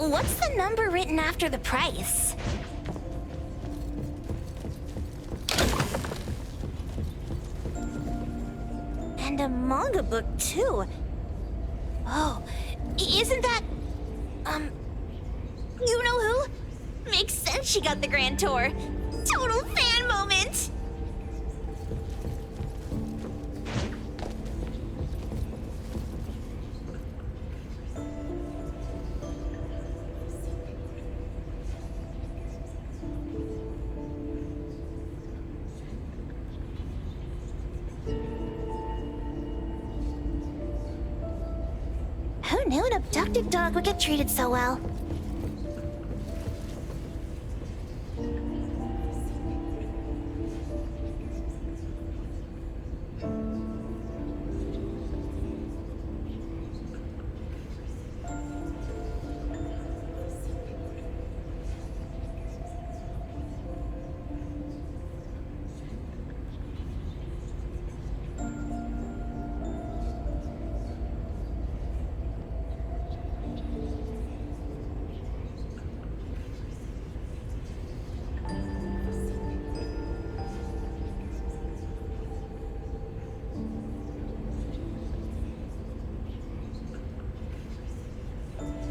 What's the number written after the price? And a manga book, too. Oh, isn't that... you know who? Makes sense she got the grand tour. Total fan moment! Who knew an abducted dog would get treated so well?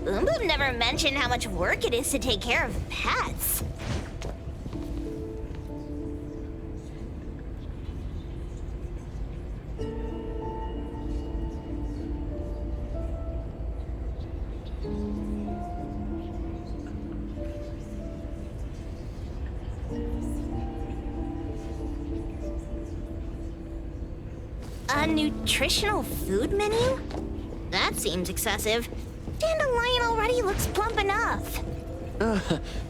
Boom Boom never mentioned how much work it is to take care of pets. A nutritional food menu? That seems excessive. Dandelion already looks plump enough.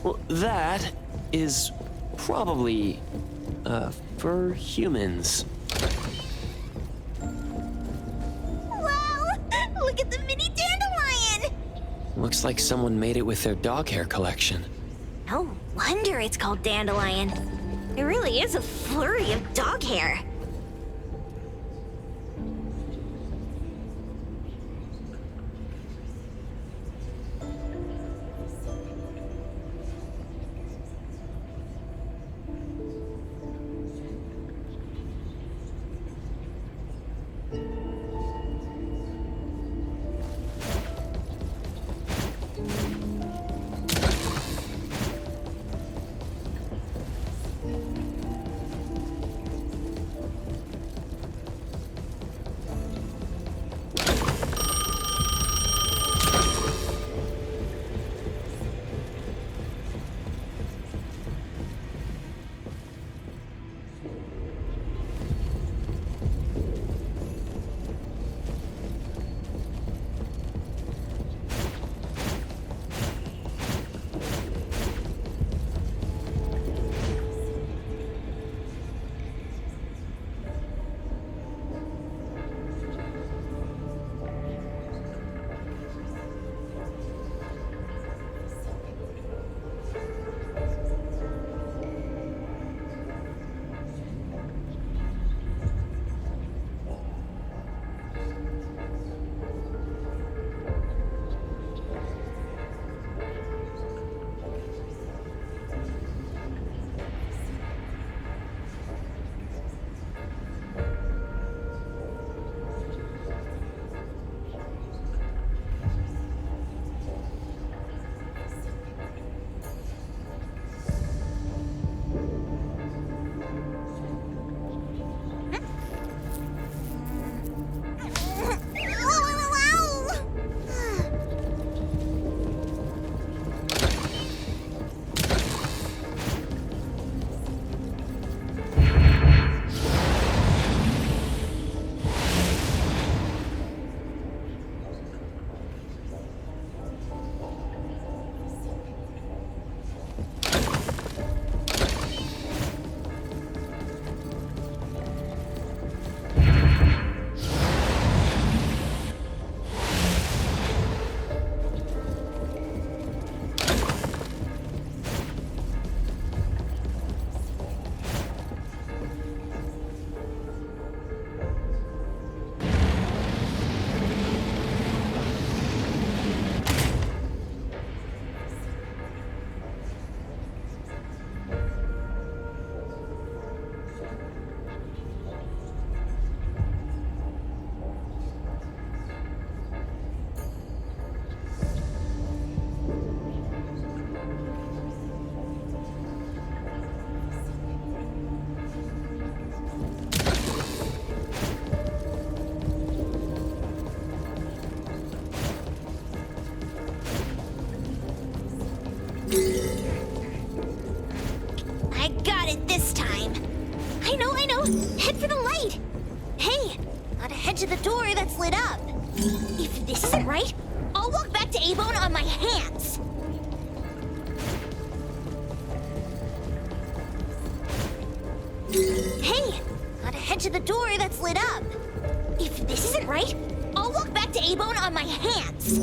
Well, that is probably, for humans. Wow! Look at the mini dandelion! Looks like someone made it with their dog hair collection. No wonder it's called dandelion. It really is a flurry of dog hair. I got it this time. I know. Head for the light. Hey, gotta head to the door that's lit up. If this isn't right, I'll walk back to A-Bone on my hands. Hey, gotta head to the door that's lit up. If this isn't right, I'll walk back to A-Bone on my hands.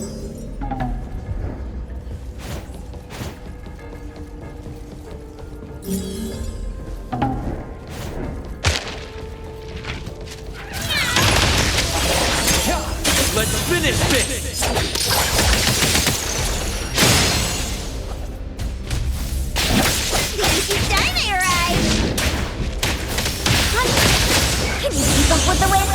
Let's finish this! Dino arrived! Can you keep up with the wind?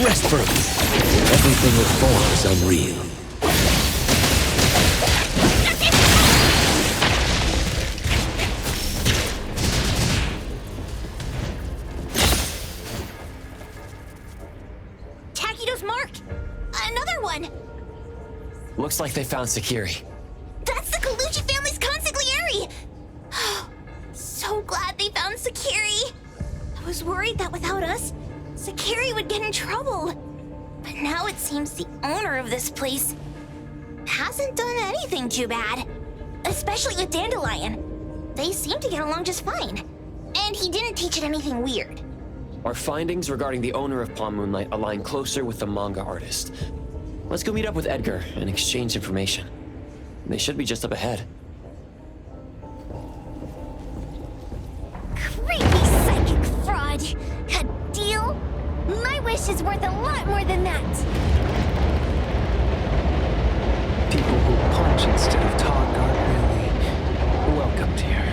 Rest for a bit. Everything with form is unreal. Takido's mark! Another one! Looks like they found Sakiri. That's the Kaluchi family's consigliere! So glad they found Sakiri! I was worried that without us, Sakiri would get in trouble. But now it seems the owner of this place hasn't done anything too bad. Especially with Dandelion. They seem to get along just fine. And he didn't teach it anything weird. Our findings regarding the owner of Pawn Moonlight align closer with the manga artist. Let's go meet up with Edgar and exchange information. They should be just up ahead. Creepy psychic fraud! A deal? My wish is worth a lot more than that! People who punch instead of talk aren't really welcomed here.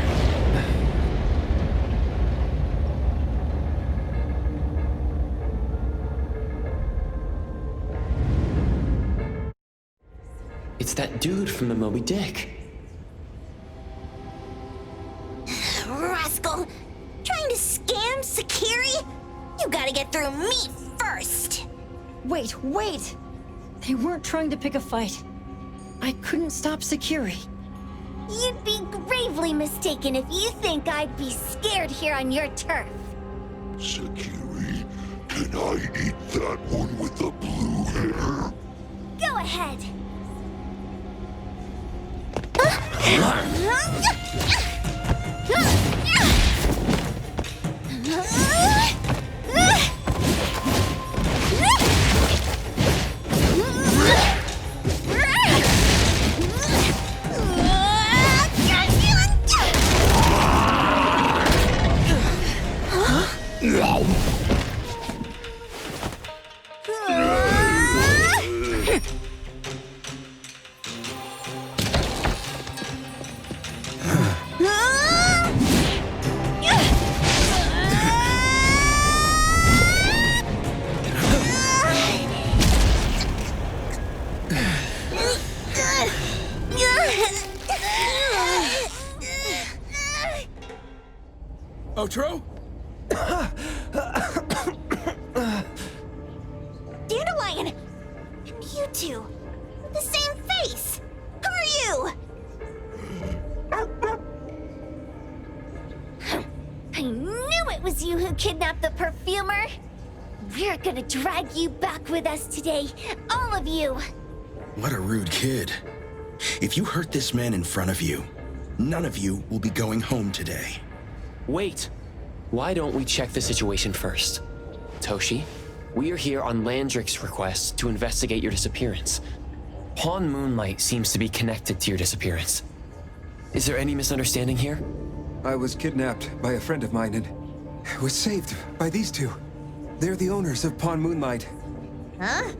It's that dude from the Moby Dick. Rascal! Trying to scam Sakiri? You gotta get through me first! Wait! They weren't trying to pick a fight. I couldn't stop Sakiri. You'd be gravely mistaken if you think I'd be scared here on your turf. Sakiri, can I eat that one with the blue hair? Go ahead. Otro? Dandelion! And you two, with the same face! Who are you? I knew it was you who kidnapped the perfumer! We're gonna drag you back with us today, all of you! What a rude kid. If you hurt this man in front of you, none of you will be going home today. Wait! Why don't we check the situation first? Toshi, we are here on Landrick's request to investigate your disappearance. Pawn Moonlight seems to be connected to your disappearance. Is there any misunderstanding here? I was kidnapped by a friend of mine and was saved by these two. They're the owners of Pawn Moonlight. Huh?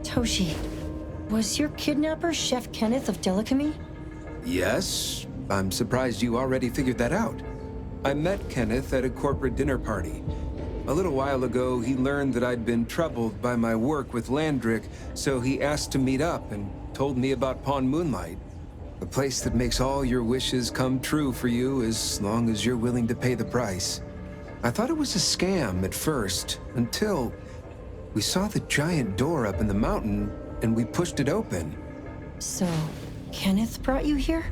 Toshi, was your kidnapper Chef Kenneth of Delicamy? Yes, I'm surprised you already figured that out. I met Kenneth at a corporate dinner party. A little while ago, he learned that I'd been troubled by my work with Landrick, so he asked to meet up and told me about Pawn Moonlight. A place that makes all your wishes come true for you as long as you're willing to pay the price. I thought it was a scam at first, until we saw the giant door up in the mountain and we pushed it open. So, Kenneth brought you here?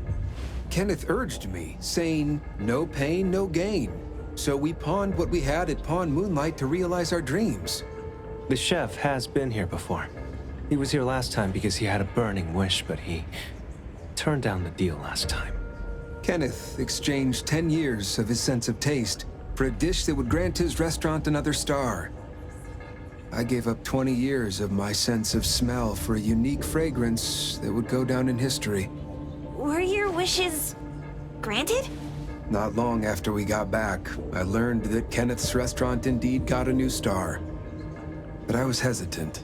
Kenneth urged me, saying, no pain, no gain. So we pawned what we had at Pawn Moonlight to realize our dreams. The chef has been here before. He was here last time because he had a burning wish, but he turned down the deal last time. Kenneth exchanged 10 years of his sense of taste for a dish that would grant his restaurant another star. I gave up 20 years of my sense of smell for a unique fragrance that would go down in history. Were your wishes granted? Not long after we got back, I learned that Kenneth's restaurant indeed got a new star. But I was hesitant.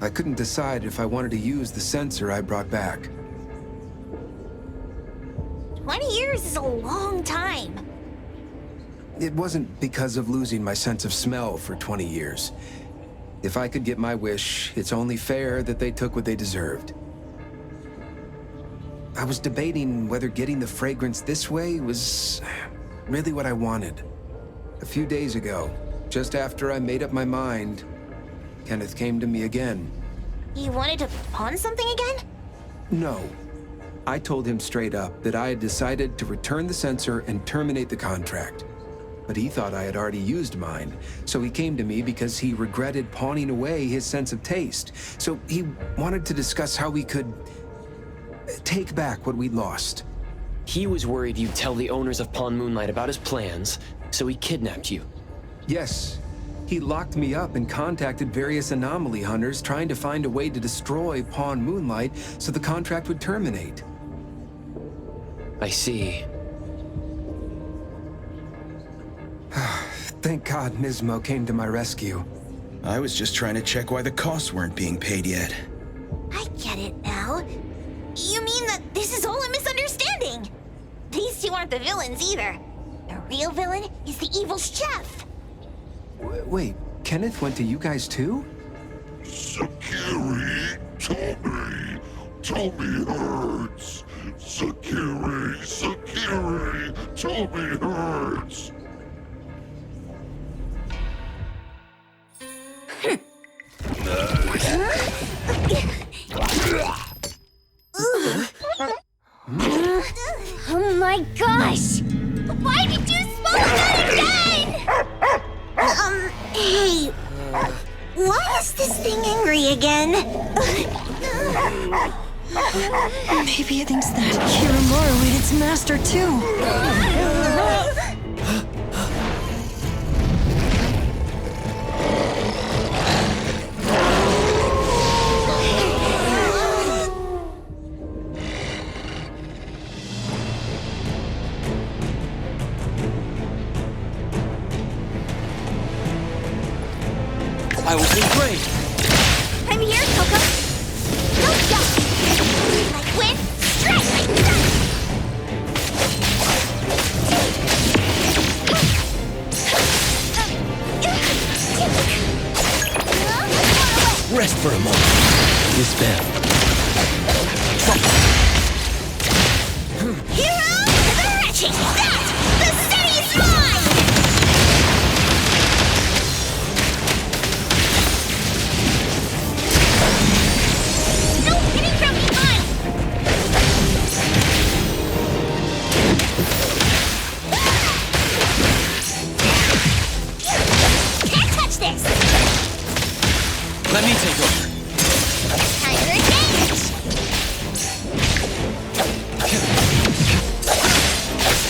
I couldn't decide if I wanted to use the sensor I brought back. 20 years is a long time. It wasn't because of losing my sense of smell for 20 years. If I could get my wish, it's only fair that they took what they deserved. I was debating whether getting the fragrance this way was really what I wanted. A few days ago, just after I made up my mind, Kenneth came to me again. You wanted to pawn something again? No. I told him straight up that I had decided to return the sensor and terminate the contract. But he thought I had already used mine, so he came to me because he regretted pawning away his sense of taste. So he wanted to discuss how we could take back what we'd lost. He was worried you'd tell the owners of Pawn Moonlight about his plans, so he kidnapped you. Yes. He locked me up and contacted various anomaly hunters trying to find a way to destroy Pawn Moonlight so the contract would terminate. I see. Thank God Nismo came to my rescue. I was just trying to check why the costs weren't being paid yet. I get it now. You mean that this is all a misunderstanding? These two aren't the villains either. The real villain is the evil chef. Wait, Kenneth went to you guys too? Sakiri, Tommy hurts. Sakiri, Tommy hurts. Oh my gosh! Why did you swallow that again? Hey, why is this thing angry again? Maybe it thinks that Kiramaru ate its master too. I will be great! I'm here, Coco. No stop! Like wind, strike! Rest for a moment. Disband. Hero to the wretched! That! The city is mine! No hitting from behind! Can't touch this! Let me take over. Time for advantage!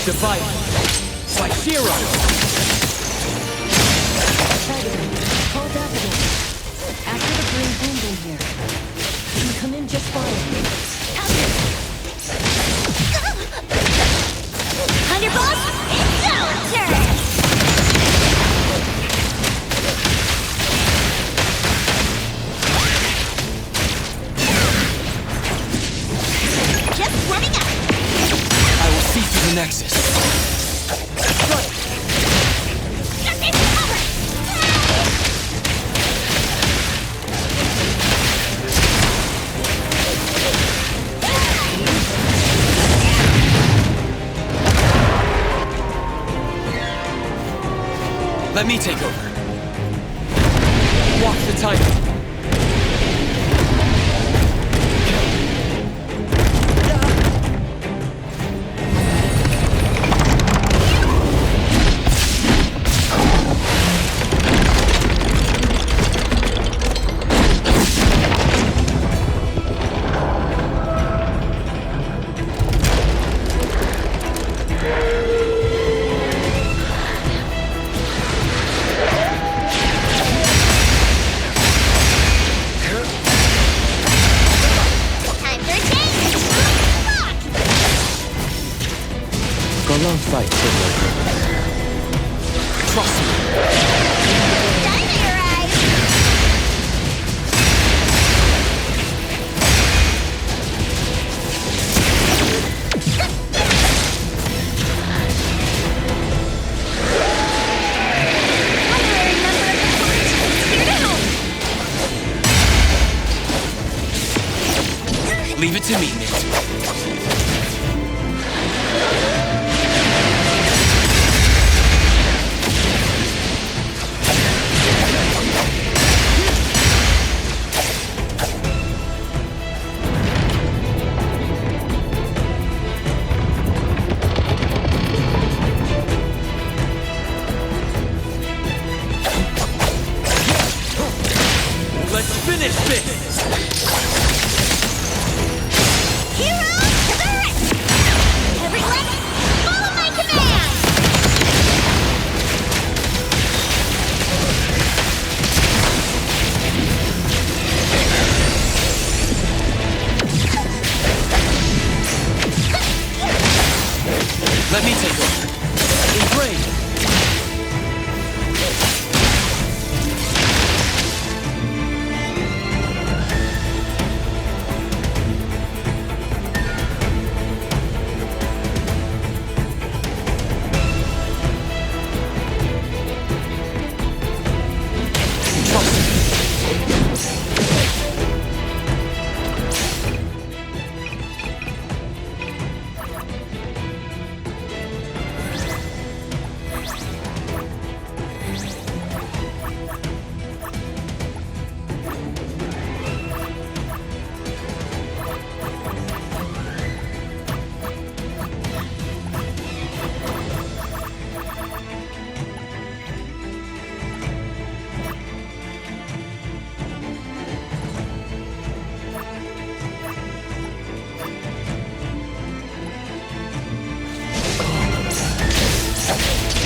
Divide by Shiro! Call Daffodil. After the green boom boom here. You can come in just fine. Thunderbolt, it's our turn! Just warming up! I will see through the Nexus. Just take cover! Let me take over. Walk the timer. fight similar purpose. Trust me. Dynamite your eyes! Honorary member of the Fortitude, here to help! Leave it to me, Mint. Let's finish this! Hero to the rescue! Everyone, follow my command! Let me take over. Engrave!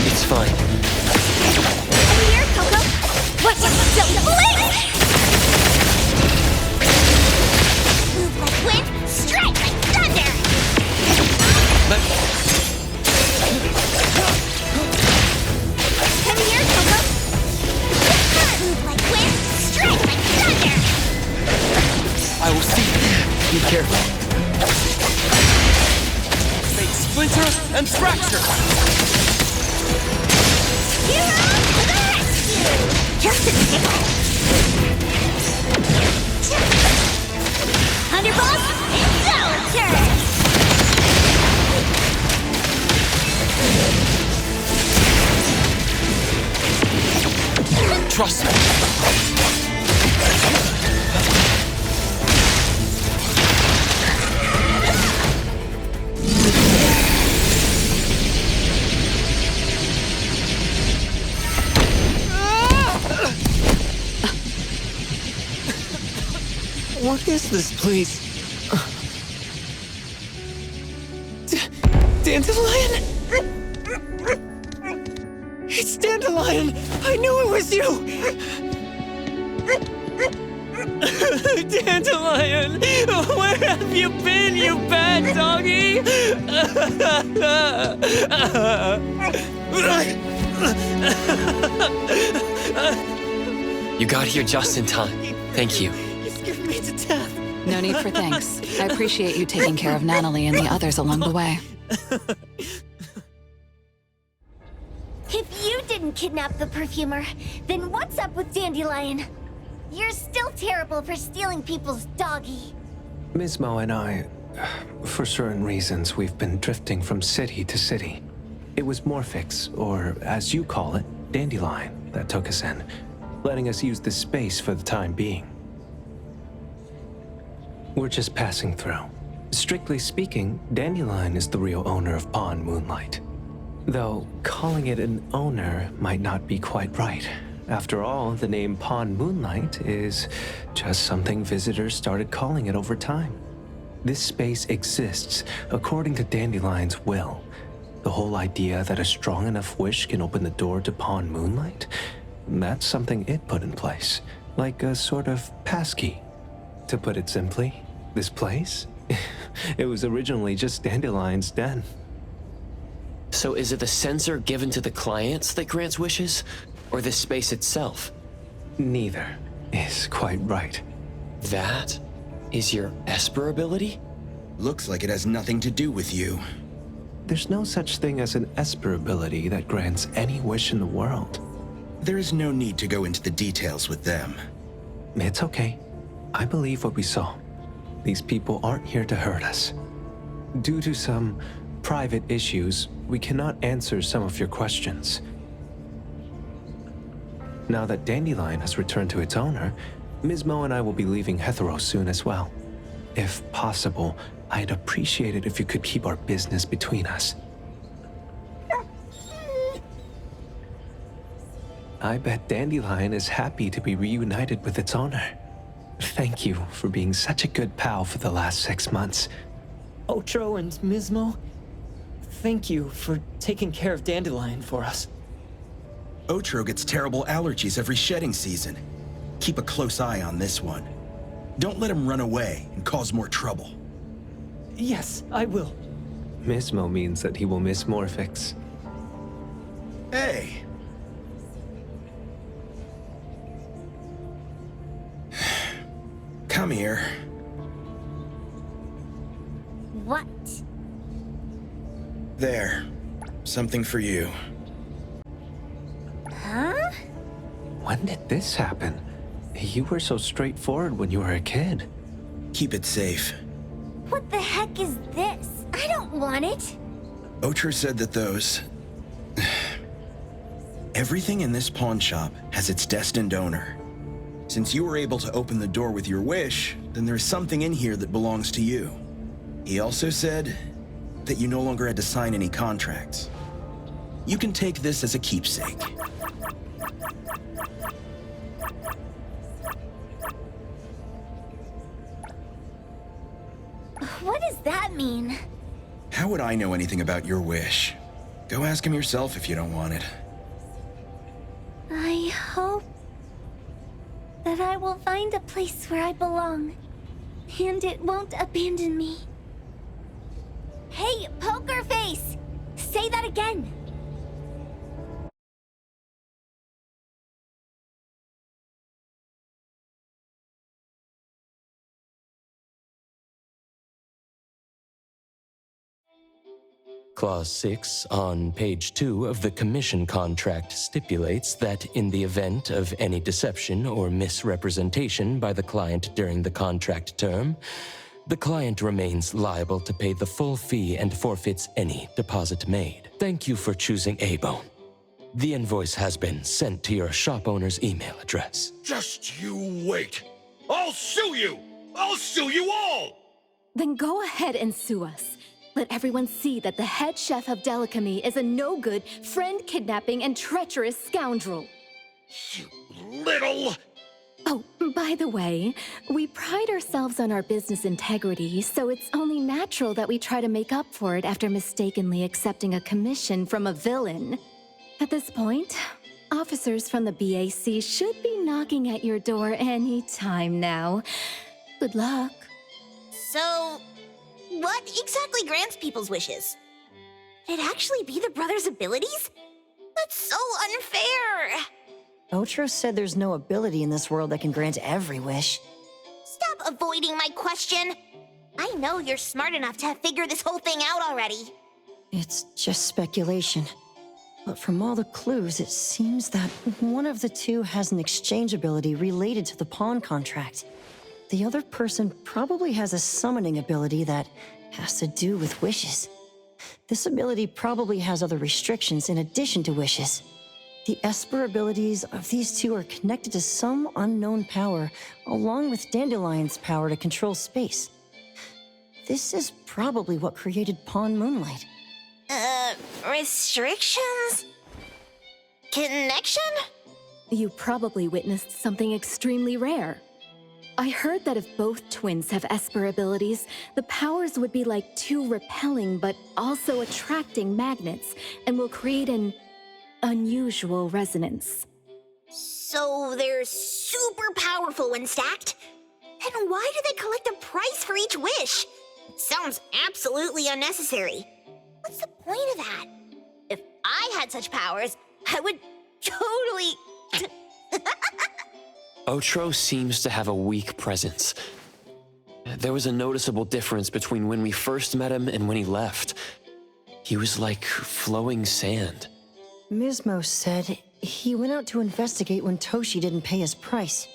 It's fine. Over here, Coco! Watch it! Don't blink! Move like wind, strike like thunder! Let Come here, Coco! Move like wind, strike like thunder! I will see you. Be careful. Make splinter and fracture! Hero to the rescue! Just a tickle! Thunderbolt, it's our turn! Trust me. What is this place? Dandelion? It's Dandelion! I knew it was you! Dandelion! Where have you been, you bad doggy? You got here just in time. Thank you. You scared me to death. No need for thanks. I appreciate you taking care of Natalie and the others along the way. If you didn't kidnap the perfumer, then what's up with Dandelion? You're still terrible for stealing people's doggy. Mismo and I, for certain reasons, we've been drifting from city to city. It was Morphix, or as you call it, Dandelion, that took us in, letting us use this space for the time being. We're just passing through. Strictly speaking, Dandelion is the real owner of Pawn Moonlight. Though calling it an owner might not be quite right. After all, the name Pawn Moonlight is just something visitors started calling it over time. This space exists according to Dandelion's will. The whole idea that a strong enough wish can open the door to Pawn Moonlight, that's something it put in place, like a sort of passkey. To put it simply, this place, it was originally just Dandelion's den. So is it the sensor given to the clients that grants wishes, or the space itself? Neither is quite right. That is your Esper ability? Looks like it has nothing to do with you. There's no such thing as an Esper ability that grants any wish in the world. There is no need to go into the details with them. It's okay. I believe what we saw. These people aren't here to hurt us. Due to some private issues, we cannot answer some of your questions. Now that Dandelion has returned to its owner, Ms. Mo and I will be leaving Hetheros soon as well. If possible, I'd appreciate it if you could keep our business between us. I bet Dandelion is happy to be reunited with its owner. Thank you for being such a good pal for the last 6 months. Otro and Mismo, thank you for taking care of Dandelion for us. Otro gets terrible allergies every shedding season. Keep a close eye on this one. Don't let him run away and cause more trouble. Yes, I will. Mismo means that he will miss Morphix. Hey! Come here. What? There. Something for you. Huh? When did this happen? You were so straightforward when you were a kid. Keep it safe. What the heck is this? I don't want it. Otro said that those... Everything in this pawn shop has its destined owner. Since you were able to open the door with your wish, then there's something in here that belongs to you. He also said that you no longer had to sign any contracts. You can take this as a keepsake. What does that mean? How would I know anything about your wish? Go ask him yourself if you don't want it. I hope that I will find a place where I belong, and it won't abandon me. Hey, Poker Face! Say that again! Clause 6 on page 2 of the commission contract stipulates that in the event of any deception or misrepresentation by the client during the contract term, the client remains liable to pay the full fee and forfeits any deposit made. Thank you for choosing Abone. The invoice has been sent to your shop owner's email address. Just you wait. I'll sue you! I'll sue you all! Then go ahead and sue us. Let everyone see that the head chef of Delicamy is a no-good, friend-kidnapping, and treacherous scoundrel. You little... Oh, by the way, we pride ourselves on our business integrity, so it's only natural that we try to make up for it after mistakenly accepting a commission from a villain. At this point, officers from the BAC should be knocking at your door any time now. Good luck. So, what exactly grants people's wishes? Could it actually be the brothers' abilities? That's so unfair! Otro said there's no ability in this world that can grant every wish. Stop avoiding my question! I know you're smart enough to have figured this whole thing out already. It's just speculation. But from all the clues, it seems that one of the two has an exchange ability related to the pawn contract. The other person probably has a summoning ability that has to do with wishes. This ability probably has other restrictions in addition to wishes. The Esper abilities of these two are connected to some unknown power, along with Dandelion's power to control space. This is probably what created Pawn Moonlight. Restrictions? Connection? You probably witnessed something extremely rare. I heard that if both twins have Esper abilities, the powers would be like two repelling but also attracting magnets and will create an unusual resonance. So they're super powerful when stacked? Then why do they collect a price for each wish? It sounds absolutely unnecessary. What's the point of that? I had such powers, I would totally... Otro seems to have a weak presence. There was a noticeable difference between when we first met him and when he left. He was like flowing sand. Mismo said he went out to investigate when Toshi didn't pay his price.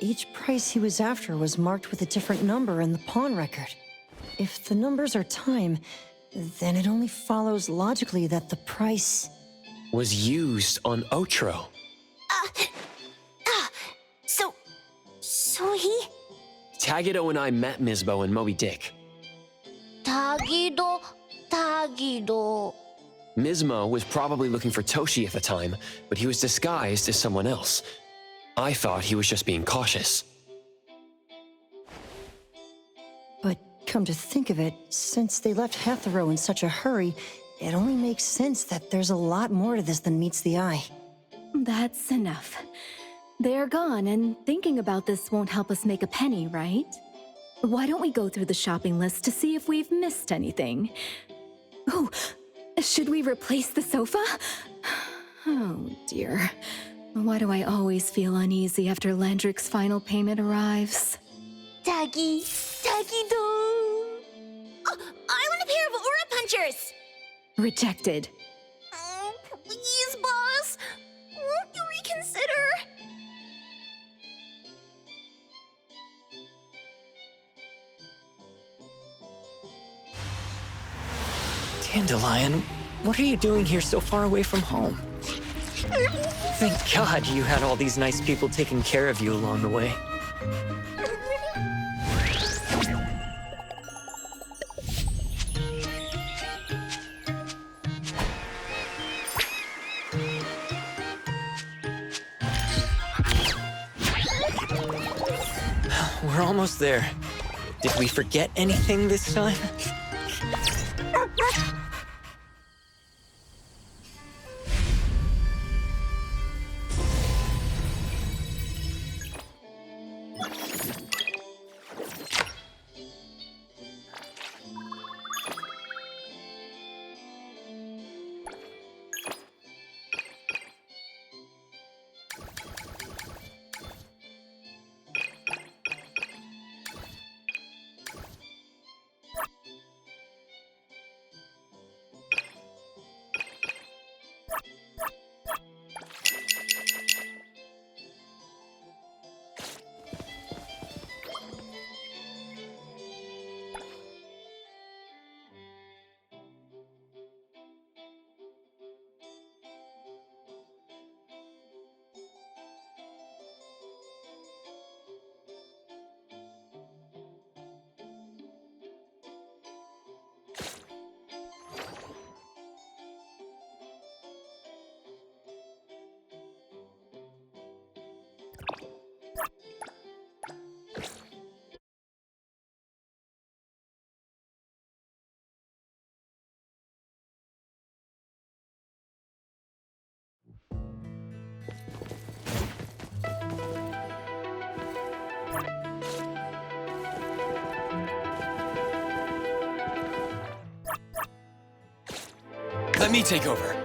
Each price he was after was marked with a different number in the pawn record. If the numbers are time, then it only follows logically that the price... was used on Otro. So he... Tagido and I met Misbo and Moby Dick. Tagido... Mismo was probably looking for Toshi at the time, but he was disguised as someone else. I thought he was just being cautious. But come to think of it, since they left Hetero in such a hurry, it only makes sense that there's a lot more to this than meets the eye. That's enough. They're gone, and thinking about this won't help us make a penny, right? Why don't we go through the shopping list to see if we've missed anything? Oh, should we replace the sofa? Oh dear. Why do I always feel uneasy after Landric's final payment arrives? Tagido... Oh, I want a pair of aura punchers! Rejected. Oh, please, boss. Won't you reconsider? Dandelion, what are you doing here so far away from home? Thank God you had all these nice people taking care of you along the way. We're almost there. Did we forget anything this time? Let me take over.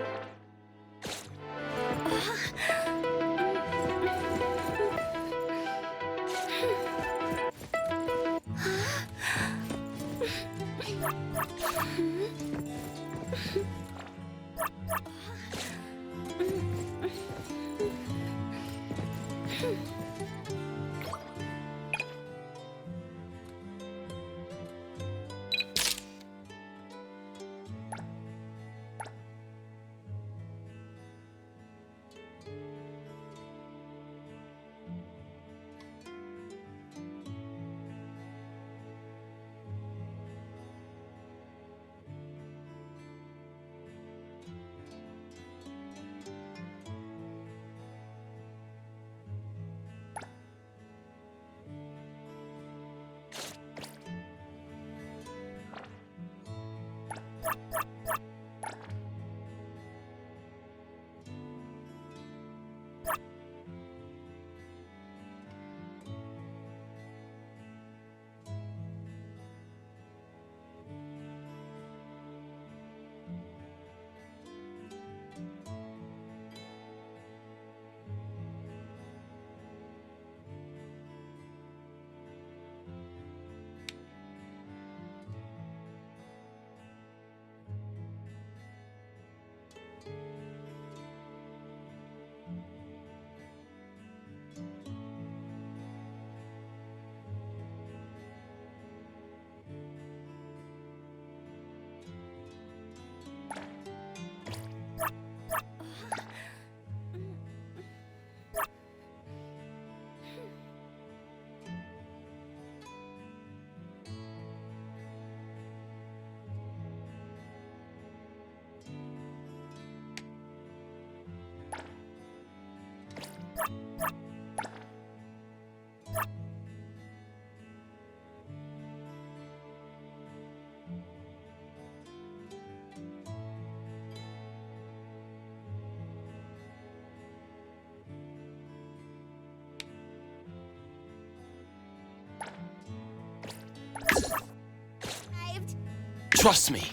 Trust me.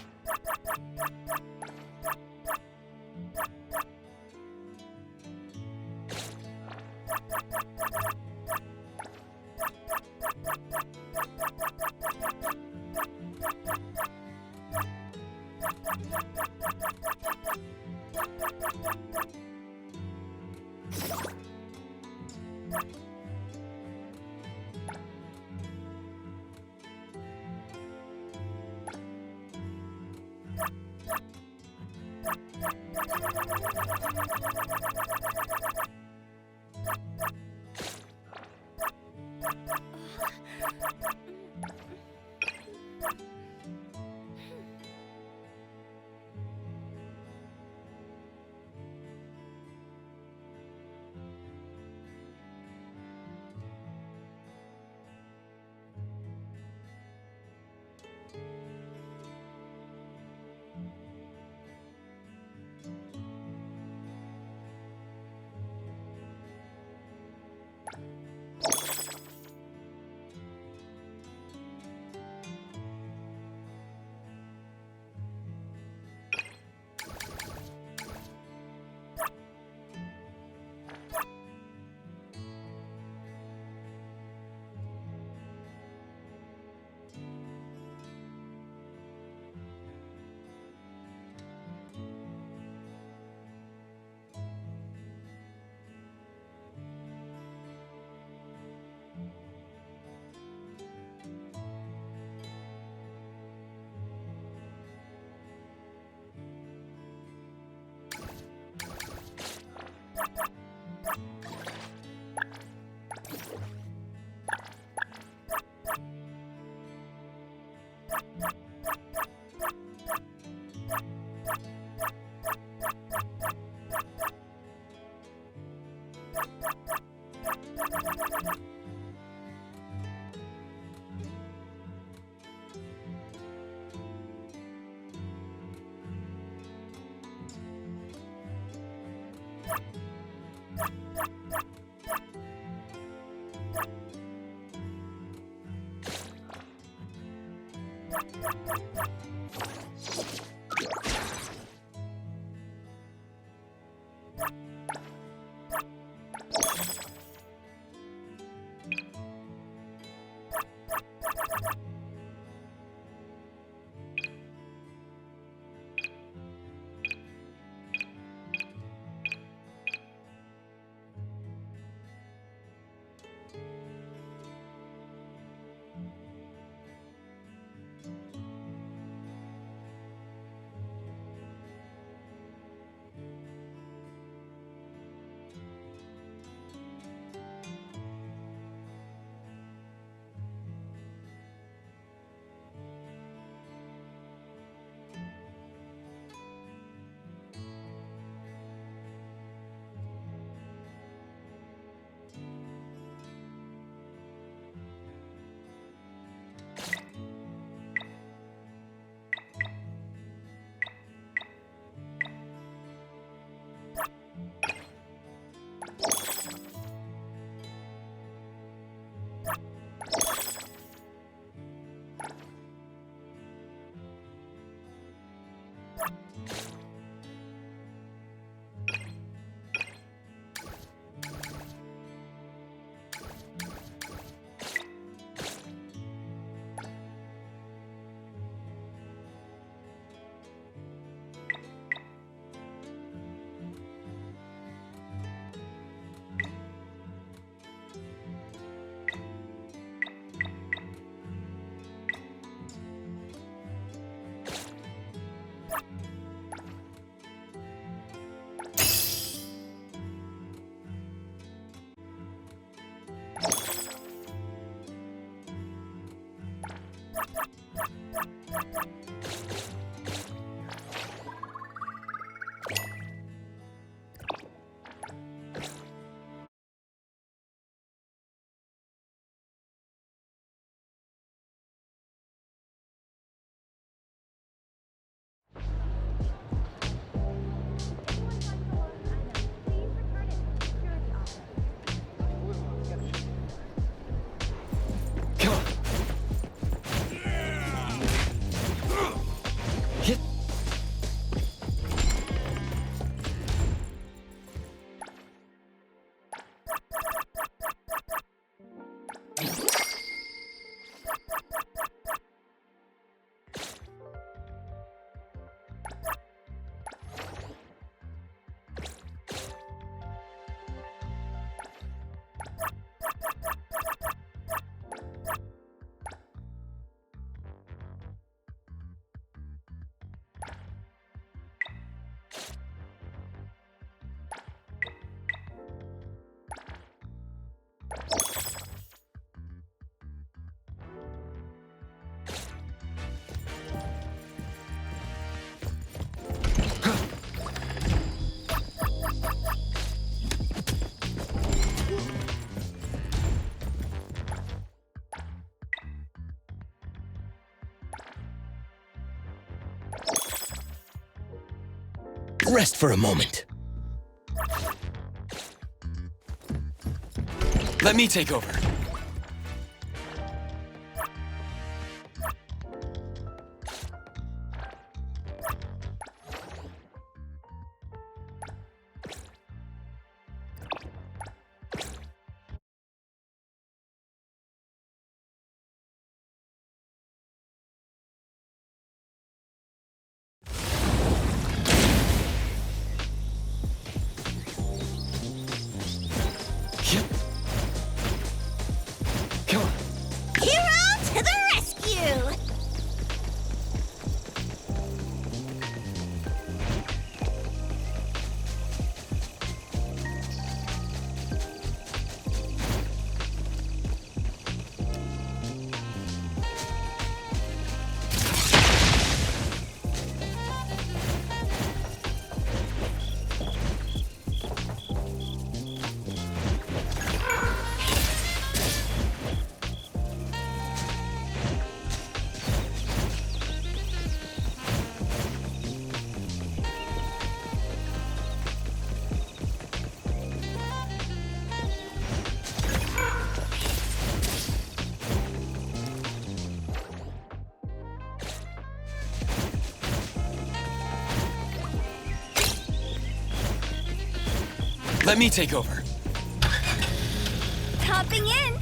Rest for a moment. Let me take over. Come on. Hero to the rescue! Let me take over. Hopping in!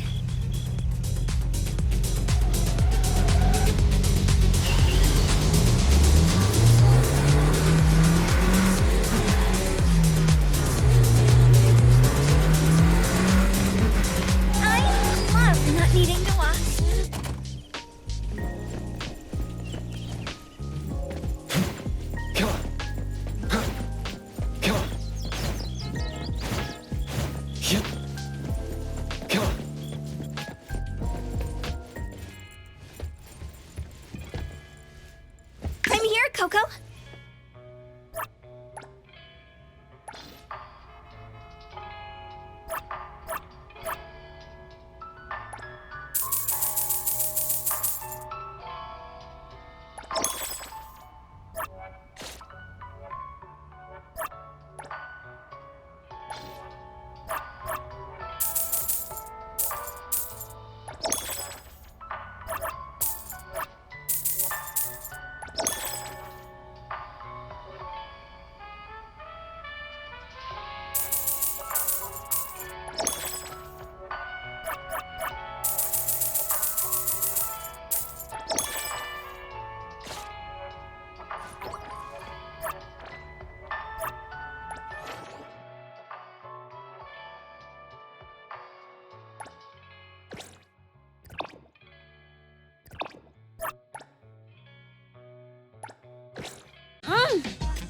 I love not needing to wash. Come on. Come on. Yep. Come on. I'm here, Coco.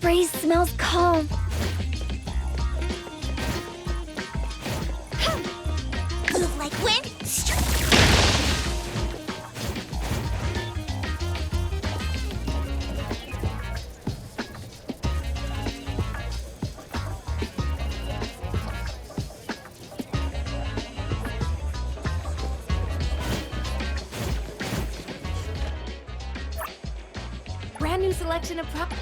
Breeze smells calm. Move like wind. Brand new selection of prop.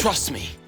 Trust me.